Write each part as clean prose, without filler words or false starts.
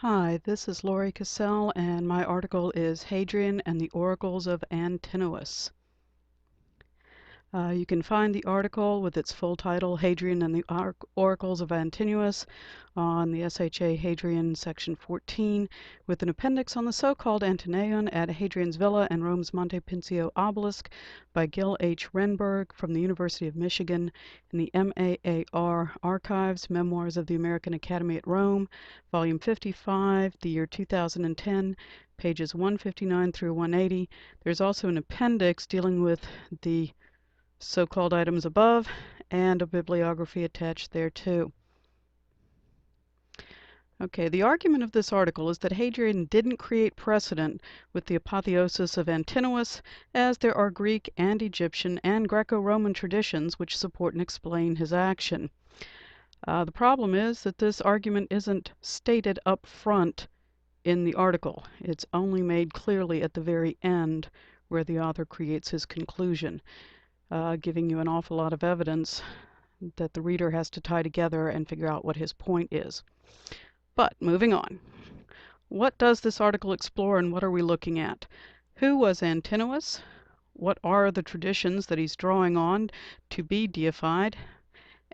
Hi, this is LKissell, and my article is Hadrian and the Oracles of Antinous. You can find the article with its full title, Hadrian and the Oracles of Antinous, on the SHA Hadrian section 14, with an appendix on the so-called Antineion at Hadrian's Villa and Rome's Monte Pincio obelisk by Gil H. Renberg from the University of Michigan in the MAAR Archives, Memoirs of the American Academy at Rome, volume 55, the year 2010, pages 159 through 180. There's also an appendix dealing with the so-called items above, and a bibliography attached there too. Okay, the argument of this article is that Hadrian didn't create precedent with the apotheosis of Antinous, as there are Greek and Egyptian and Greco-Roman traditions which support and explain his action. The problem is that this argument isn't stated up front in the article. It's only made clearly at the very end, where the author creates his conclusion. Giving you an awful lot of evidence that the reader has to tie together and figure out what his point is. But moving on. What does this article explore, and what are we looking at? Who was Antinous? What are the traditions that he's drawing on to be deified?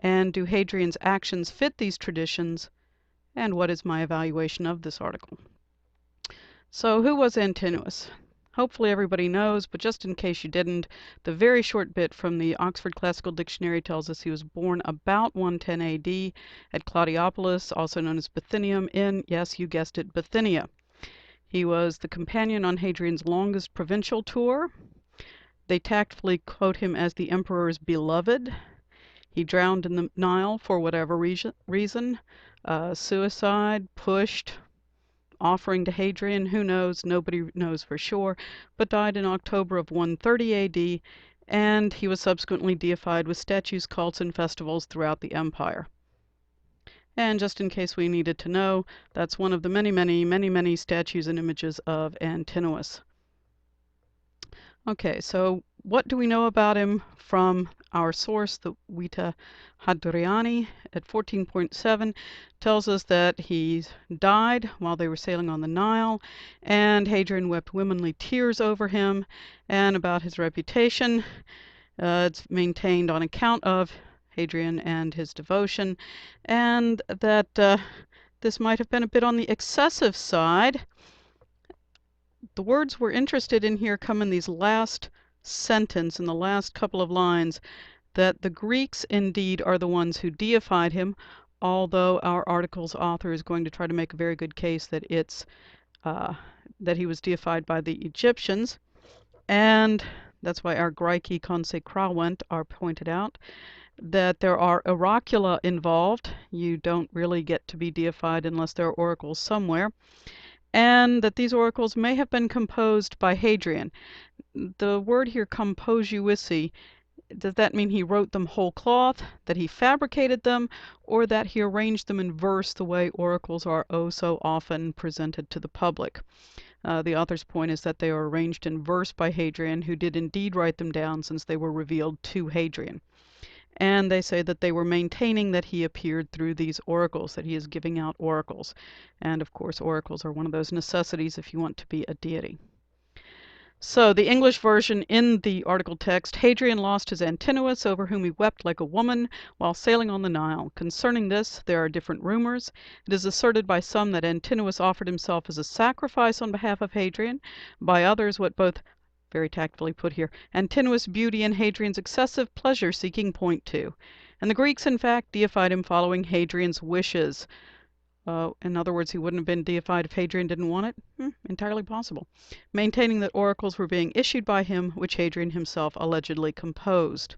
And do Hadrian's actions fit these traditions? And what is my evaluation of this article? So who was Antinous? Hopefully everybody knows, but just in case you didn't, the very short bit from the Oxford Classical Dictionary tells us he was born about 110 AD at Claudiopolis, also known as Bithynium, in, yes, you guessed it, Bithynia. He was the companion on Hadrian's longest provincial tour. They tactfully quote him as the emperor's beloved. He drowned in the Nile for whatever reason, suicide, pushed, offering to Hadrian, who knows, nobody knows for sure, but died in October of 130 AD, and he was subsequently deified with statues, cults, and festivals throughout the empire. And just in case we needed to know, that's one of the many statues and images of Antinous. Okay, so what do we know about him from our source? The Vita Hadriani at 14.7 tells us that he died while they were sailing on the Nile, and Hadrian wept womanly tears over him. And about his reputation, it's maintained on account of Hadrian and his devotion, and that this might have been a bit on the excessive side. The words we're interested in here come in these last sentence, in the last couple of lines, that the Greeks indeed are the ones who deified him, although our article's author is going to try to make a very good case that it's that he was deified by the Egyptians. And that's why our Graeci consecrawent are pointed out, that there are oracula involved. You don't really get to be deified unless there are oracles somewhere. And that these oracles may have been composed by Hadrian. The word here, composuisse, does that mean he wrote them whole cloth, that he fabricated them, or that he arranged them in verse the way oracles are oh so often presented to the public? The author's point is that they are arranged in verse by Hadrian, who did indeed write them down since they were revealed to Hadrian. And they say that they were maintaining that he appeared through these oracles, that he is giving out oracles. And of course, oracles are one of those necessities if you want to be a deity. So the English version in the article text, Hadrian lost his Antinous, over whom he wept like a woman while sailing on the Nile. Concerning this, there are different rumors. It is asserted by some that Antinous offered himself as a sacrifice on behalf of Hadrian, by others what both, very tactfully put here, Antinous' beauty and Hadrian's excessive pleasure-seeking point to. And the Greeks, in fact, deified him following Hadrian's wishes. In other words, he wouldn't have been deified if Hadrian didn't want it? Entirely possible. Maintaining that oracles were being issued by him, which Hadrian himself allegedly composed.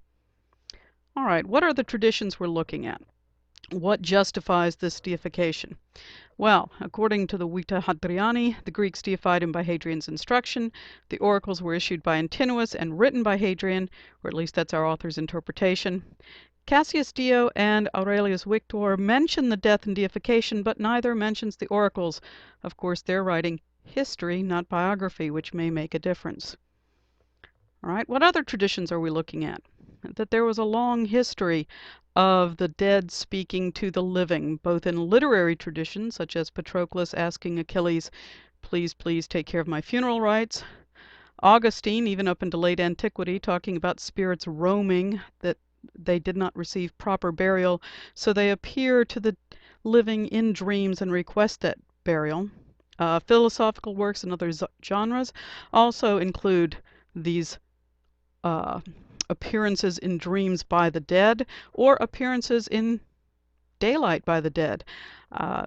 All right, what are the traditions we're looking at? What justifies this deification? Well, according to the Vita Hadriani, the Greeks deified him by Hadrian's instruction. The oracles were issued by Antinous and written by Hadrian, or at least that's our author's interpretation. Cassius Dio and Aurelius Victor mention the death and deification, but neither mentions the oracles. Of course, they're writing history, not biography, which may make a difference. All right, what other traditions are we looking at? That there was a long history of the dead speaking to the living, both in literary traditions, such as Patroclus asking Achilles, please, please take care of my funeral rites. Augustine, even up into late antiquity, talking about spirits roaming, that they did not receive proper burial, so they appear to the living in dreams and request that burial. Philosophical works and other genres also include these uh, appearances in dreams by the dead or appearances in daylight by the dead. Uh,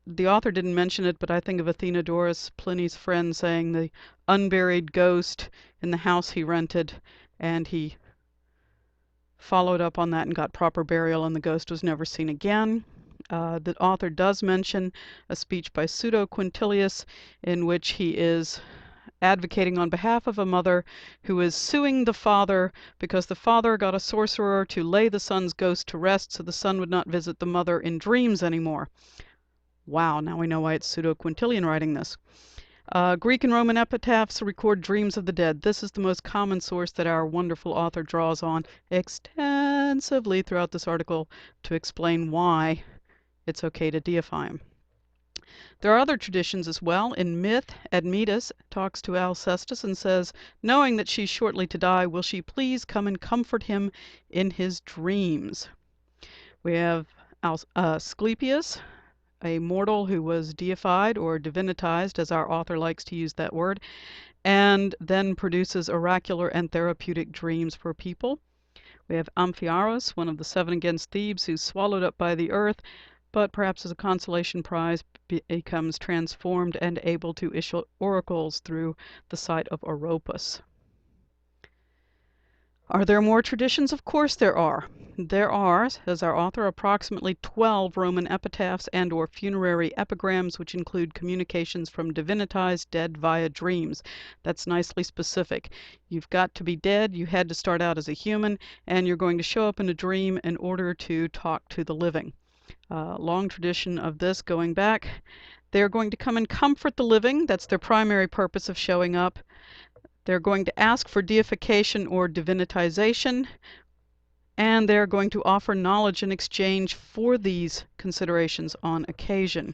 the author didn't mention it, but I think of Athenodorus, Pliny's friend, saying the unburied ghost in the house he rented, and he followed up on that and got proper burial, and the ghost was never seen again. The author does mention a speech by Pseudo Quintilius in which he is advocating on behalf of a mother who is suing the father because the father got a sorcerer to lay the son's ghost to rest so the son would not visit the mother in dreams anymore. Wow, now we know why it's Pseudo-Quintilian writing this. Greek and Roman epitaphs record dreams of the dead. This is the most common source that our wonderful author draws on extensively throughout this article to explain why it's okay to deify him. There are other traditions as well. In myth, Admetus talks to Alcestis and says, knowing that she's shortly to die, will she please come and comfort him in his dreams? We have Asclepius, a mortal who was deified or divinitized, as our author likes to use that word, and then produces oracular and therapeutic dreams for people. We have Amphiaraus, one of the 7 against Thebes, who's swallowed up by the earth, but perhaps as a consolation prize becomes transformed and able to issue oracles through the site of Oropus. Are there more traditions? Of course there are. There are, says our author, approximately 12 Roman epitaphs and or funerary epigrams, which include communications from divinitized dead via dreams. That's nicely specific. You've got to be dead, you had to start out as a human, and you're going to show up in a dream in order to talk to the living. Long tradition of this going back. They're going to come and comfort the living. That's their primary purpose of showing up. They're going to ask for deification or divinitization, and they're going to offer knowledge in exchange for these considerations on occasion.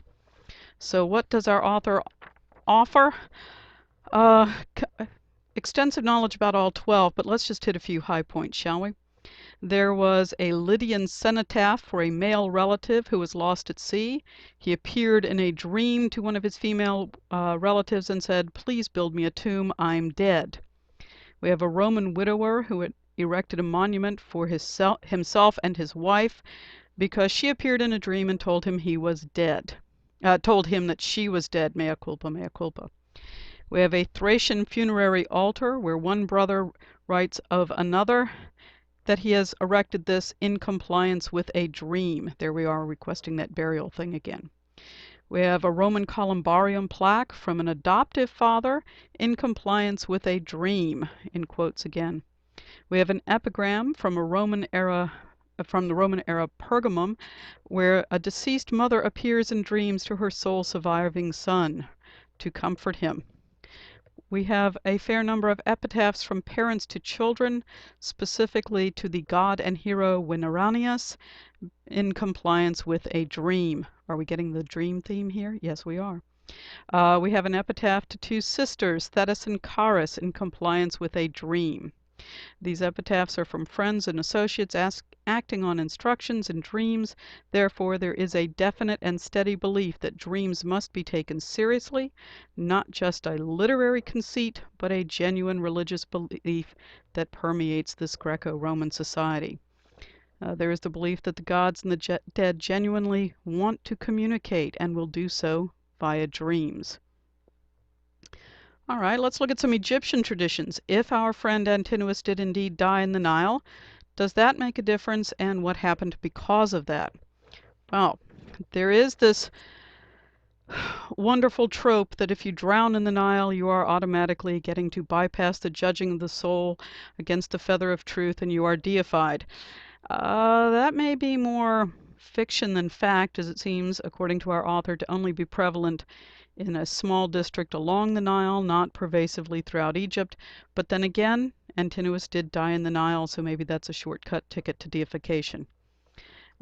So what does our author offer? Extensive knowledge about all 12, but let's just hit a few high points, shall we? There was a Lydian cenotaph for a male relative who was lost at sea. He appeared in a dream to one of his female relatives and said, please build me a tomb, I'm dead. We have a Roman widower who had erected a monument for himself and his wife because she appeared in a dream and told him he was dead. Told him that she was dead, mea culpa, mea culpa. We have a Thracian funerary altar where one brother writes of another that he has erected this in compliance with a dream. There we are requesting that burial thing again. We have a Roman columbarium plaque from an adoptive father in compliance with a dream, in quotes again. We have an epigram from the Roman era Pergamum, where a deceased mother appears in dreams to her sole surviving son to comfort him. We have a fair number of epitaphs from parents to children, specifically to the god and hero Winaranius, in compliance with a dream. Are we getting the dream theme here? Yes, we are. We have an epitaph to 2 sisters, Thetis and Charis, in compliance with a dream. These epitaphs are from friends and associates acting on instructions in dreams. Therefore, there is a definite and steady belief that dreams must be taken seriously, not just a literary conceit, but a genuine religious belief that permeates this Greco-Roman society. There is the belief that the gods and the dead genuinely want to communicate and will do so via dreams. All right, let's look at some Egyptian traditions. If our friend Antinous did indeed die in the Nile, does that make a difference, and what happened because of that? Well, there is this wonderful trope that if you drown in the Nile, you are automatically getting to bypass the judging of the soul against the feather of truth, and you are deified. That may be more fiction than fact, as it seems, according to our author, to only be prevalent in a small district along the Nile, not pervasively throughout Egypt. But then again, Antinous did die in the Nile, so maybe that's a shortcut ticket to deification.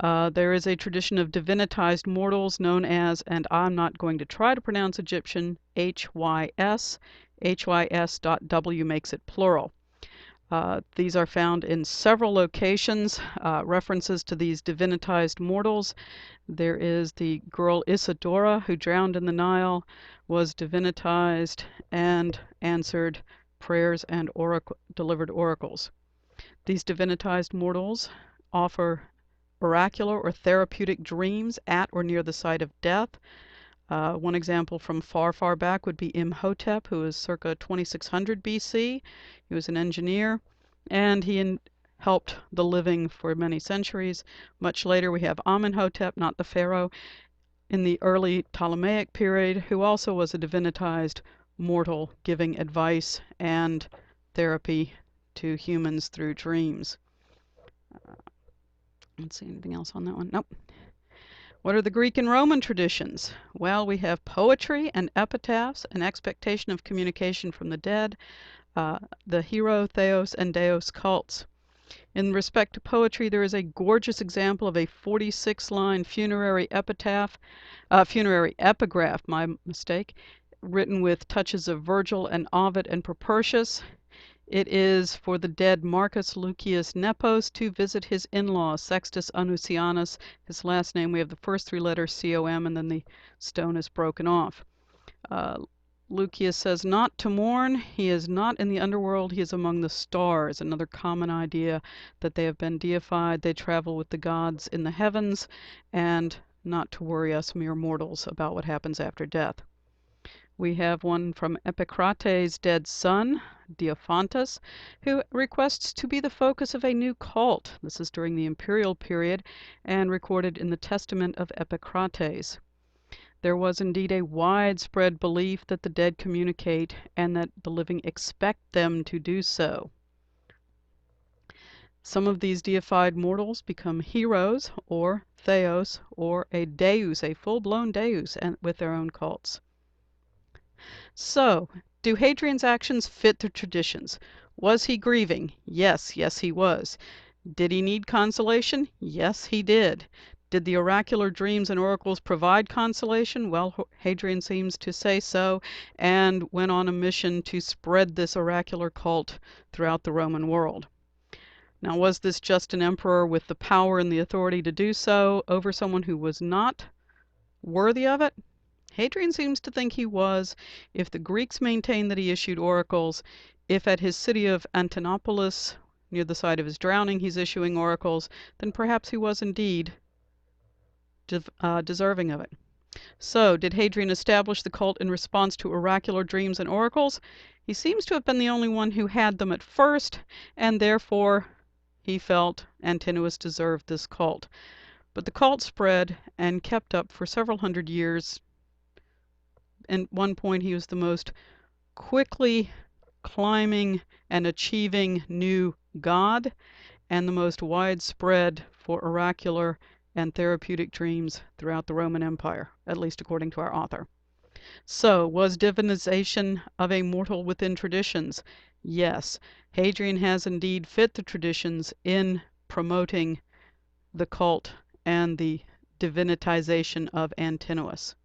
There is a tradition of divinitized mortals known as, and I'm not going to try to pronounce Egyptian, HYS. HYS.W makes it plural. These are found in several locations, references to these divinitized mortals. There is the girl Isidora, who drowned in the Nile, was divinitized, and answered prayers and delivered oracles. These divinitized mortals offer oracular or therapeutic dreams at or near the site of death. One example from far, far back would be Imhotep, who is circa 2600 BC. He was an engineer, and he helped the living for many centuries. Much later, we have Amenhotep, not the pharaoh, in the early Ptolemaic period, who also was a divinitized mortal giving advice and therapy to humans through dreams. Let's see, anything else on that one? Nope. What are the Greek and Roman traditions? Well, we have poetry and epitaphs, an expectation of communication from the dead, the hero, theos, and deos cults. In respect to poetry, there is a gorgeous example of a 46-line funerary epigraph, my mistake, written with touches of Virgil and Ovid and Propertius. It is for the dead Marcus Lucius Nepos to visit his in-law, Sextus Anusianus. His last name, we have the first three letters C-O-M, and then the stone is broken off. Lucius says not to mourn. He is not in the underworld. He is among the stars. Another common idea that they have been deified. They travel with the gods in the heavens, and not to worry us mere mortals about what happens after death. We have one from Epicrates' dead son, Diophantus, who requests to be the focus of a new cult. This is during the imperial period and recorded in the Testament of Epicrates. There was indeed a widespread belief that the dead communicate and that the living expect them to do so. Some of these deified mortals become heroes or theos or a deus, a full-blown deus, and with their own cults. So, do Hadrian's actions fit the traditions? Was he grieving? Yes, yes he was. Did he need consolation? Yes, he did. Did the oracular dreams and oracles provide consolation? Well, Hadrian seems to say so, and went on a mission to spread this oracular cult throughout the Roman world. Now, was this just an emperor with the power and the authority to do so over someone who was not worthy of it? Hadrian seems to think he was. If the Greeks maintain that he issued oracles, if at his city of Antinopolis, near the site of his drowning, he's issuing oracles, then perhaps he was indeed deserving of it. So, did Hadrian establish the cult in response to oracular dreams and oracles? He seems to have been the only one who had them at first, and therefore he felt Antinous deserved this cult. But the cult spread and kept up for several hundred years. At one point, he was the most quickly climbing and achieving new god, and the most widespread for oracular and therapeutic dreams throughout the Roman Empire, at least according to our author. So, was divinization of a mortal within traditions? Yes, Hadrian has indeed fit the traditions in promoting the cult and the divinitization of Antinous.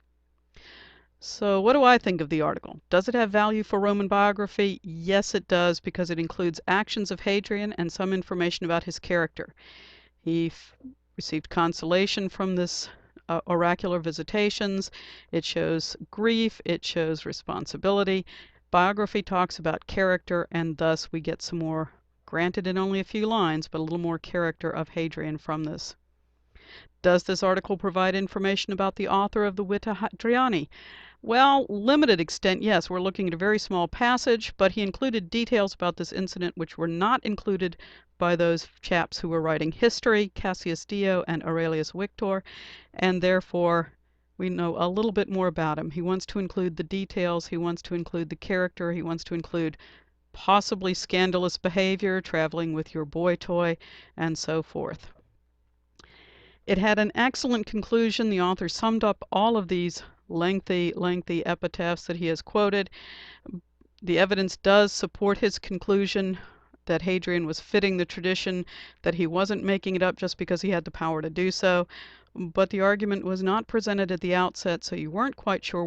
So what do I think of the article? Does it have value for Roman biography? Yes, it does, because it includes actions of Hadrian and some information about his character. He received consolation from this oracular visitations. It shows grief. It shows responsibility. Biography talks about character, and thus we get some more, granted in only a few lines, but a little more character of Hadrian from this. Does this article provide information about the author of the Vita Hadriani? Well, limited extent, yes. We're looking at a very small passage, but he included details about this incident which were not included by those chaps who were writing history, Cassius Dio and Aurelius Victor, and therefore we know a little bit more about him. He wants to include the details, he wants to include the character, he wants to include possibly scandalous behavior, traveling with your boy toy, and so forth. It had an excellent conclusion. The author summed up all of these lengthy epitaphs that he has quoted. The evidence does support his conclusion that Hadrian was fitting the tradition, that he wasn't making it up just because he had the power to do so. But the argument was not presented at the outset, so you weren't quite sure